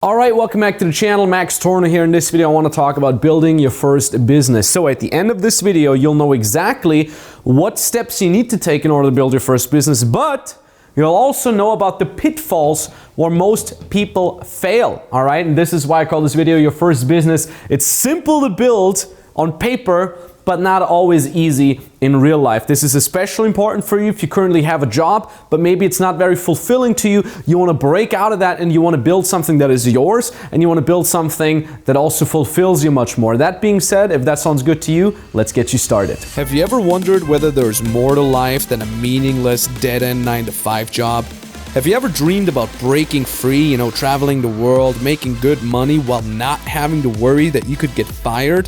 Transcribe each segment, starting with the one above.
Alright, welcome back to the channel. Max Tornow here. In this video I want to talk about building your first business. So at the end of this video you'll know exactly what steps you need to take in order to build your first business, but you'll also know about the pitfalls where most people fail. Alright, and this is why I call this video your first business. It's simple to build on paper, but not always easy in real life. This is especially important for you if you currently have a job, but maybe it's not very fulfilling to you. You want to break out of that and you want to build something that is yours, and you want to build something that also fulfills you much more. That being said, if that sounds good to you, let's get you started. Have you ever wondered whether there's more to life than a meaningless, dead-end 9-to-5 job? Have you ever dreamed about breaking free, traveling the world, making good money while not having to worry that you could get fired?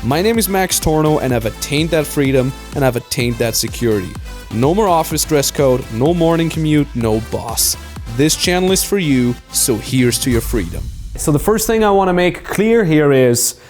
My name is Max Tornow, and I've attained that freedom and I've attained that security. No more office dress code, no morning commute, no boss. This channel is for you, so here's to your freedom. So the first thing I want to make clear here is,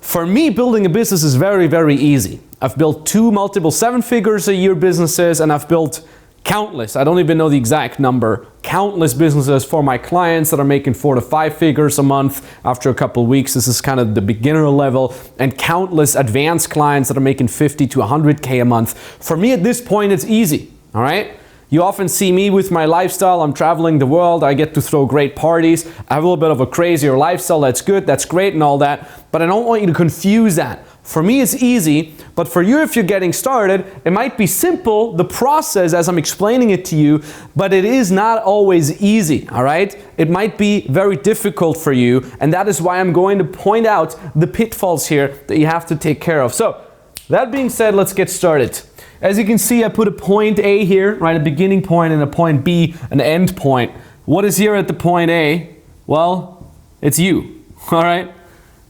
for me, building a business is very, very easy. I've built 2 multiple 7-figure-a-year businesses, and I've built countless, I don't even know the exact number, countless businesses for my clients that are making 4 to 5 figures a month after a couple of weeks. This is kind of the beginner level, and countless advanced clients that are making 50 to 100K a month. For me at this point, it's easy, all right? You often see me with my lifestyle. I'm traveling the world. I get to throw great parties. I have a little bit of a crazier lifestyle. That's good. That's great and all that. But I don't want you to confuse that. For me, it's easy. But for you, if you're getting started, it might be simple, the process as I'm explaining it to you, but it is not always easy, all right? It might be very difficult for you. And that is why I'm going to point out the pitfalls here that you have to take care of. So that being said, let's get started. As you can see, I put a point A here, right? A beginning point, and a point B, an end point. What is here at the point A? Well, it's you, all right?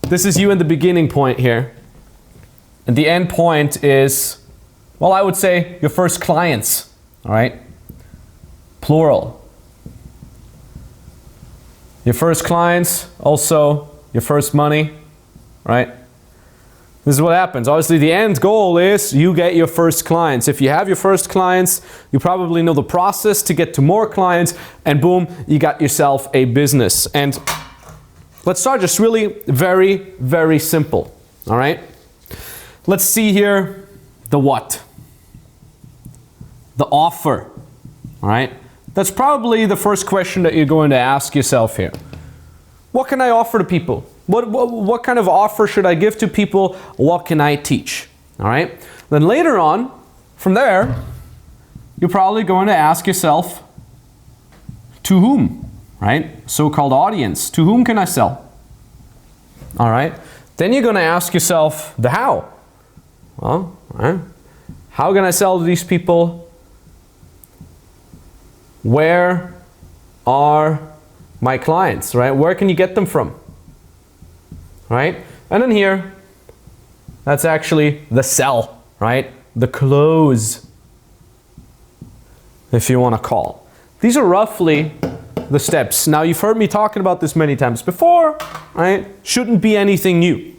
This is you in the beginning point here. And the end point is, well, I would say your first clients, all right? Plural. Your first clients, also your first money, right? This is what happens. Obviously, the end goal is you get your first clients. If you have your first clients, you probably know the process to get to more clients, and boom, you got yourself a business. And let's start just really very, very simple, all right? Let's see here the what. The offer, all right? That's probably the first question that you're going to ask yourself here. What can I offer to people? What kind of offer should I give to people? What can I teach? All right. Then later on, from there, you're probably going to ask yourself, to whom? Right? So-called audience. To whom can I sell? All right. Then you're going to ask yourself the how. Well, all right. How can I sell to these people? Where are my clients? Right? Where can you get them from? Right? And then here, that's actually the sell, right? The close, if you want to call. These are roughly the steps. Now, you've heard me talking about this many times before, right? Shouldn't be anything new.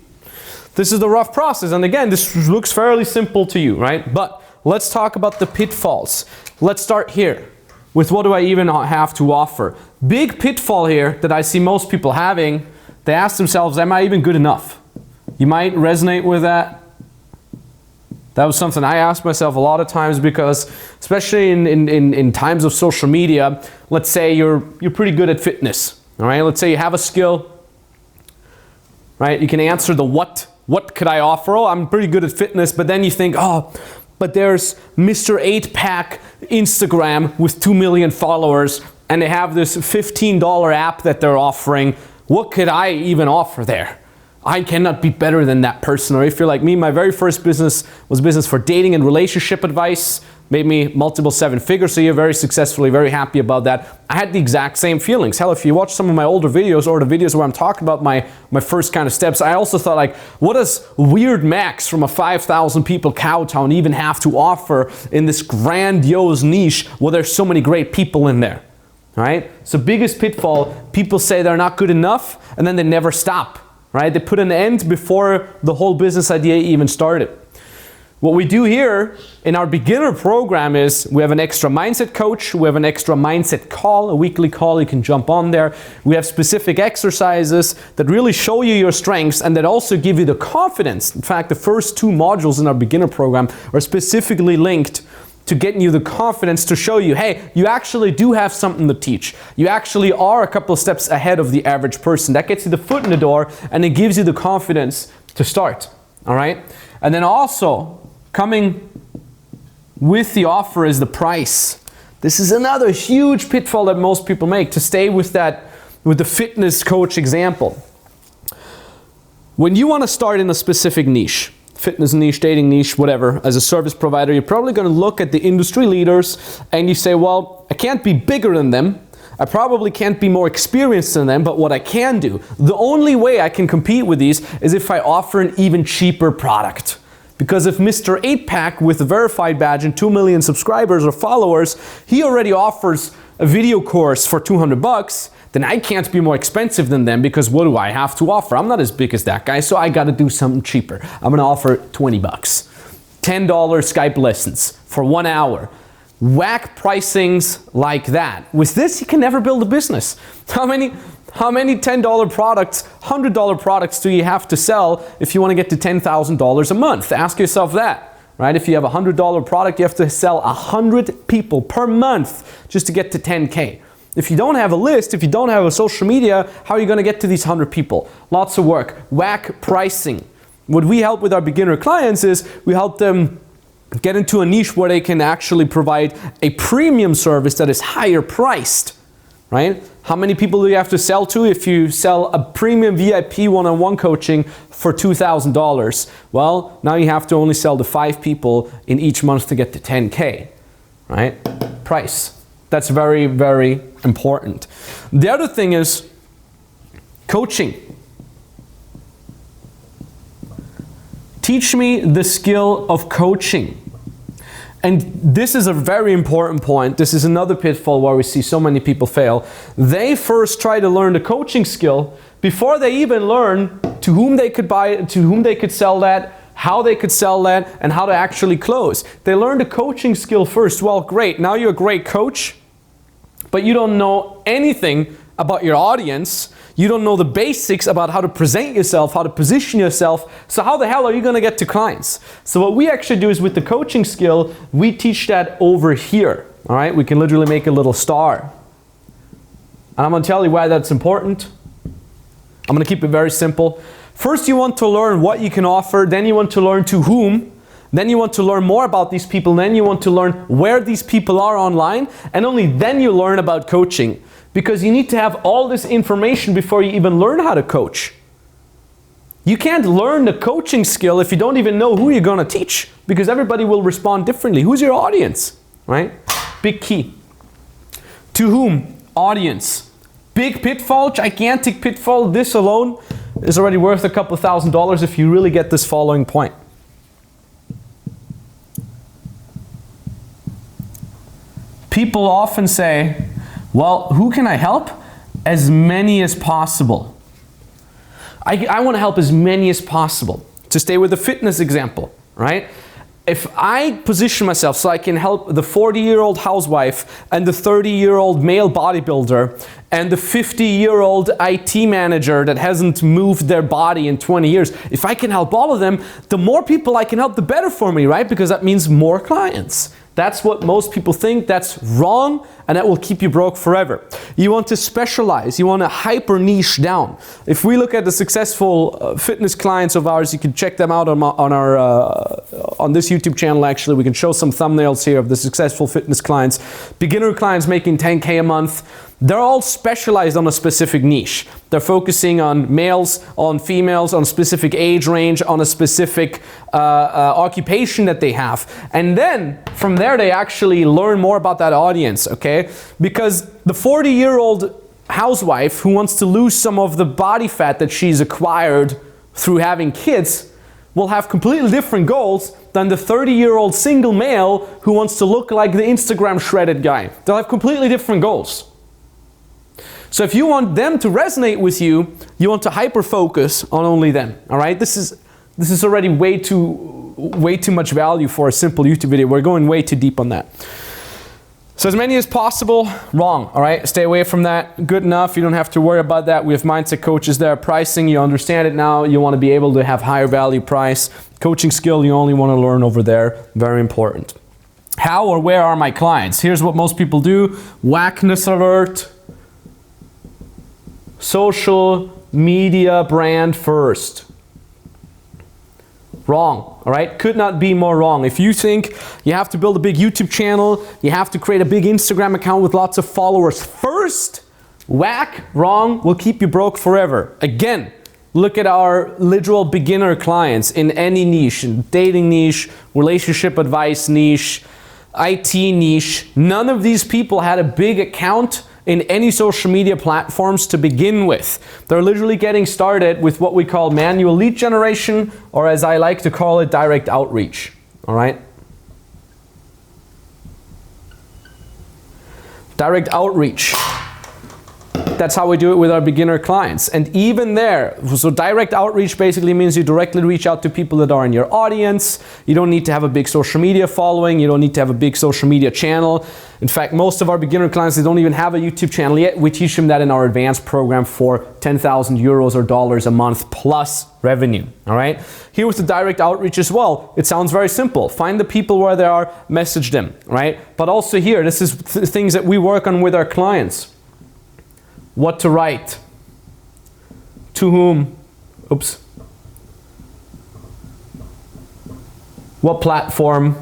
This is the rough process. And again, this looks fairly simple to you, right? But let's talk about the pitfalls. Let's start here with what do I even have to offer. Big pitfall here that I see most people having. They ask themselves, am I even good enough? You might resonate with that. That was something I asked myself a lot of times, because especially in times of social media, let's say you're pretty good at fitness, all right? Let's say you have a skill, right? You can answer the what could I offer? Oh, I'm pretty good at fitness, but then you think, oh, but there's Mr. 8-Pack Instagram with 2 million followers, and they have this $15 app that they're offering. What could I even offer there? I cannot be better than that person. Or if you're like me, my very first business was business for dating and relationship advice. Made me multiple 7 figures a year, very successfully, very happy about that. I had the exact same feelings. Hell, if you watch some of my older videos or the videos where I'm talking about my first kind of steps, I also thought like, what does weird Max from a 5,000 people cow town even have to offer in this grandiose niche where there's so many great people in there? Right? So biggest pitfall, people say they're not good enough, and then they never stop, right? They put an end before the whole business idea even started. What we do here in our beginner program is we have an extra mindset coach, we have an extra mindset call, a weekly call, you can jump on there. We have specific exercises that really show you your strengths and that also give you the confidence. In fact, the first 2 modules in our beginner program are specifically linked to getting you the confidence to show you, hey, you actually do have something to teach. You actually are a couple of steps ahead of the average person. That gets you the foot in the door and it gives you the confidence to start, all right? And then also, coming with the offer is the price. This is another huge pitfall that most people make, to stay with that, with the fitness coach example. When you want to start in a specific niche, fitness niche, dating niche, whatever, as a service provider, you're probably going to look at the industry leaders and you say, well, I can't be bigger than them. I probably can't be more experienced than them, but what I can do, the only way I can compete with these is if I offer an even cheaper product. Because if Mr. 8-Pack with a verified badge and 2 million subscribers or followers, he already offers a video course for $200, then I can't be more expensive than them, because what do I have to offer? I'm not as big as that guy, so I gotta do something cheaper. I'm gonna offer $20. $10 Skype lessons for 1 hour. Whack pricings like that. With this, you can never build a business. How many $10 products, $100 products do you have to sell if you want to get to $10,000 a month? Ask yourself that, right? If you have a $100 product, you have to sell 100 people per month just to get to 10K. If you don't have a list, if you don't have a social media, how are you going to get to these 100 people? Lots of work. Whack pricing. What we help with our beginner clients is we help them get into a niche where they can actually provide a premium service that is higher priced, right? How many people do you have to sell to if you sell a premium VIP one-on-one coaching for $2,000? Well, now you have to only sell to 5 people in each month to get to 10K, right? Price. That's very, very important. The other thing is coaching. Teach me the skill of coaching. And this is a very important point. This is another pitfall where we see so many people fail. They first try to learn the coaching skill before they even learn to whom they could buy, to whom they could sell that, how they could sell that, and how to actually close. They learn the coaching skill first. Well, great. Now you're a great coach, but you don't know anything about your audience. You don't know the basics about how to present yourself, how to position yourself. So how the hell are you going to get to clients? So what we actually do is with the coaching skill, we teach that over here. All right, we can literally make a little star. And I'm going to tell you why that's important. I'm going to keep it very simple. First, you want to learn what you can offer. Then you want to learn to whom. Then you want to learn more about these people. Then you want to learn where these people are online. And only then you learn about coaching. Because you need to have all this information before you even learn how to coach. You can't learn the coaching skill if you don't even know who you're going to teach, because everybody will respond differently. Who's your audience, right? Big key. To whom? Audience. Big pitfall, gigantic pitfall. This alone is already worth a couple $1,000 if you really get this following point. People often say, well, who can I help? As many as possible. I want to help as many as possible. To stay with the fitness example, right? If I position myself so I can help the 40-year-old housewife and the 30-year-old male bodybuilder and the 50-year-old IT manager that hasn't moved their body in 20 years, if I can help all of them, the more people I can help, the better for me, right? Because that means more clients. That's what most people think. That's wrong, and that will keep you broke forever. You want to specialize. You want to hyper niche down. If we look at the successful fitness clients of ours, you can check them out on this YouTube channel. Actually, we can show some thumbnails here of the successful fitness clients. Beginner clients making 10K a month. They're all specialized on a specific niche. They're focusing on males, on females, on a specific age range, on a specific occupation that they have. And then from there, they actually learn more about that audience, okay? Because the 40-year-old housewife who wants to lose some of the body fat that she's acquired through having kids will have completely different goals than the 30-year-old single male who wants to look like the Instagram shredded guy. They'll have completely different goals. So if you want them to resonate with you, you want to hyper-focus on only them, all right? This is This is already way too much value for a simple YouTube video. We're going way too deep on that. So as many as possible, wrong, all right? Stay away from that. Good enough, you don't have to worry about that. We have mindset coaches there. Pricing, you understand it now. You want to be able to have higher value price. Coaching skill, you only want to learn over there. Very important. How or where are my clients? Here's what most people do. Whackness alert. Social media brand first. Wrong, all right? Could not be more wrong. If you think you have to build a big YouTube channel, you have to create a big Instagram account with lots of followers first, whack, wrong, will keep you broke forever. Again, look at our literal beginner clients in any niche, in dating niche, relationship advice niche, IT niche. None of these people had a big account in any social media platforms to begin with. They're literally getting started with what we call manual lead generation, or as I like to call it, direct outreach, all right? Direct outreach. That's how we do it with our beginner clients. And even there, so direct outreach basically means you directly reach out to people that are in your audience. You don't need to have a big social media following. You don't need to have a big social media channel. In fact, most of our beginner clients, they don't even have a YouTube channel yet. We teach them that in our advanced program for 10,000 euros or dollars a month plus revenue, all right? Here with the direct outreach as well, it sounds very simple. Find the people where they are, message them, right? But also here, this is things that we work on with our clients. What to write, to whom, oops, what platform,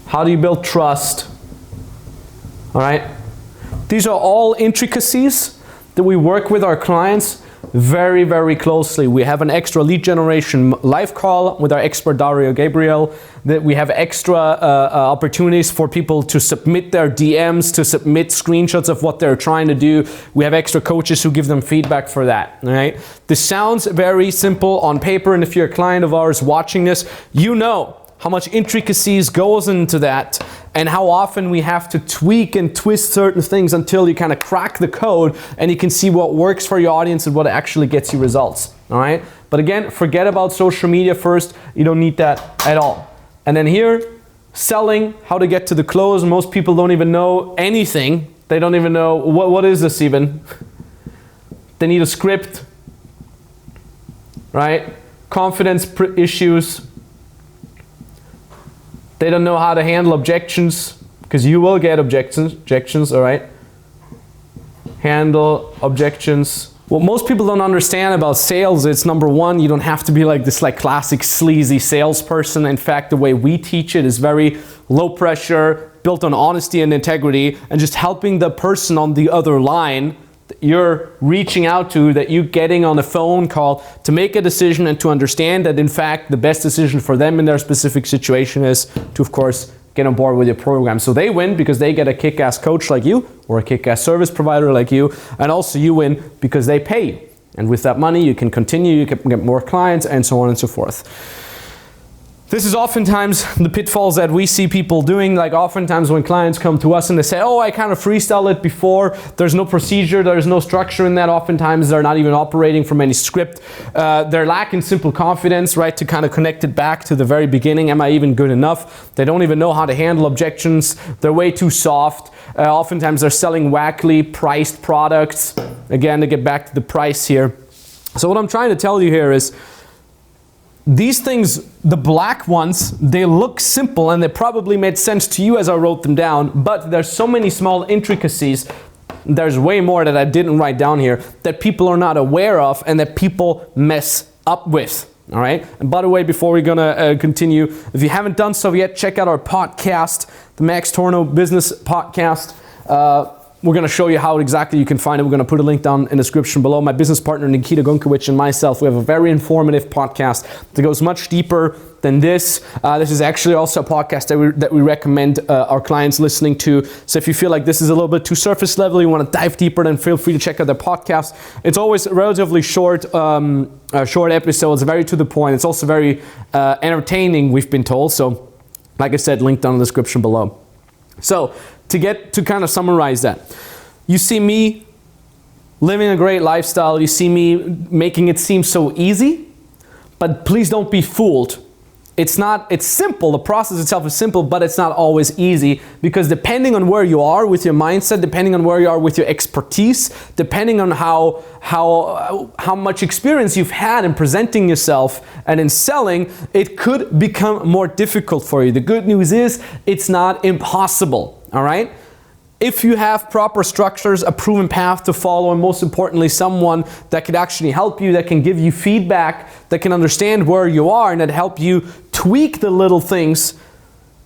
how do you build trust, all right? These are all intricacies that we work with our clients very, very closely. We have an extra lead generation live call with our expert Dario Gabriel, that we have extra opportunities for people to submit their DMs, to submit screenshots of what they're trying to do. We have extra coaches who give them feedback for that, all right? This sounds very simple on paper, and if you're a client of ours watching this, you know how much intricacies goes into that and how often we have to tweak and twist certain things until you kind of crack the code and you can see what works for your audience and what actually gets you results, all right? But again, forget about social media first. You don't need that at all. And then here, selling, how to get to the close. Most people don't even know anything. They don't even know, what is this even? They need a script, right? Confidence issues. They don't know how to handle objections, because you will get objections, all right? Handle objections. What most people don't understand about sales, it's number one, you don't have to be like this classic sleazy salesperson. In fact, the way we teach it is very low pressure, built on honesty and integrity, and just helping the person on the other line that you're reaching out to, that you're getting on a phone call to make a decision and to understand that in fact the best decision for them in their specific situation is to, of course, get on board with your program. So they win because they get a kick-ass coach like you or a kick-ass service provider like you, and also you win because they pay you. And with that money you can continue, you can get more clients, and so on and so forth. This is oftentimes the pitfalls that we see people doing. Like oftentimes when clients come to us and they say, oh, I kind of freestyle it before. There's no procedure, there's no structure in that. Oftentimes they're not even operating from any script. They're lacking simple confidence, right? To kind of connect it back to the very beginning. Am I even good enough? They don't even know how to handle objections. They're way too soft. Oftentimes they're selling wackly priced products. Again, to get back to the price here. So what I'm trying to tell you here is, these things, the black ones, they look simple and they probably made sense to you as I wrote them down, but there's so many small intricacies, there's way more that I didn't write down here, that people are not aware of and that people mess up with, all right? And by the way, before we're gonna continue, if you haven't done so yet, check out our podcast, the Max Tornow Business Podcast. We're going to show you how exactly you can find it. We're going to put a link down in the description below. My business partner, Nikita Gunkowicz, and myself, we have a very informative podcast that goes much deeper than this. This is actually also a podcast that we recommend our clients listening to. So if you feel like this is a little bit too surface level, you want to dive deeper, then feel free to check out the podcast. It's always relatively short episodes, very to the point. It's also very entertaining, we've been told. So like I said, link down in the description below. So to kind of summarize that, you see me living a great lifestyle. You see me making it seem so easy, but please don't be fooled. It's simple, the process itself is simple, but it's not always easy, because depending on where you are with your mindset, depending on where you are with your expertise, depending on how much experience you've had in presenting yourself and in selling, it could become more difficult for you. The good news is it's not impossible, all right? If you have proper structures, a proven path to follow, and most importantly, someone that could actually help you, that can give you feedback, that can understand where you are, and that help you tweak the little things,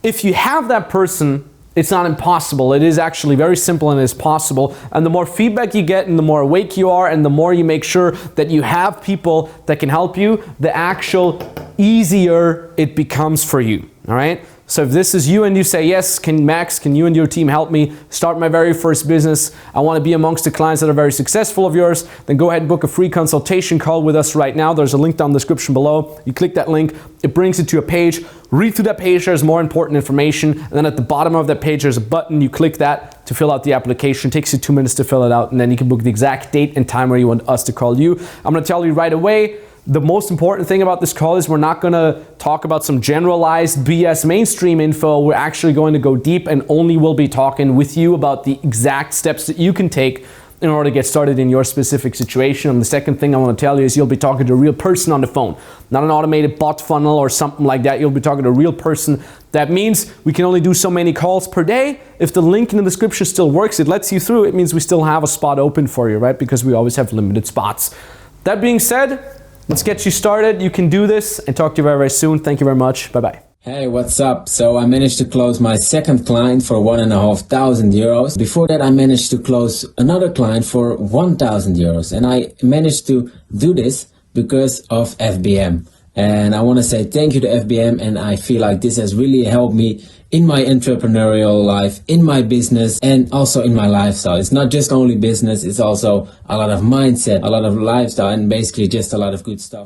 if you have that person, it's not impossible. It is actually very simple and it is possible. And the more feedback you get and the more awake you are and the more you make sure that you have people that can help you, the actual easier it becomes for you, all right? So if this is you and you say, yes, Max, can you and your team help me start my very first business? I want to be amongst the clients that are very successful of yours. Then go ahead and book a free consultation call with us right now. There's a link down in the description below. You click that link, it brings you to a page. Read through that page, there's more important information. And then at the bottom of that page, there's a button. You click that to fill out the application. It takes you 2 minutes to fill it out. And then you can book the exact date and time where you want us to call you. I'm going to tell you right away, the most important thing about this call is we're not going to talk about some generalized BS mainstream info. We're actually going to go deep and only will be talking with you about the exact steps that you can take in order to get started in your specific situation. And the second thing I want to tell you is you'll be talking to a real person on the phone, not an automated bot funnel or something like that. You'll be talking to a real person. That means we can only do so many calls per day. If the link in the description still works, it lets you through, it means we still have a spot open for you, right? Because we always have limited spots. That being said, let's get you started. You can do this, and talk to you very, very soon. Thank you very much. Bye-bye. Hey, what's up? So I managed to close my second client for 1,500 euros. Before that, I managed to close another client for 1,000 euros. And I managed to do this because of FBM. And I want to say thank you to FBM. And I feel like this has really helped me in my entrepreneurial life, in my business, and also in my lifestyle. It's not just only business, it's also a lot of mindset, a lot of lifestyle, and basically just a lot of good stuff.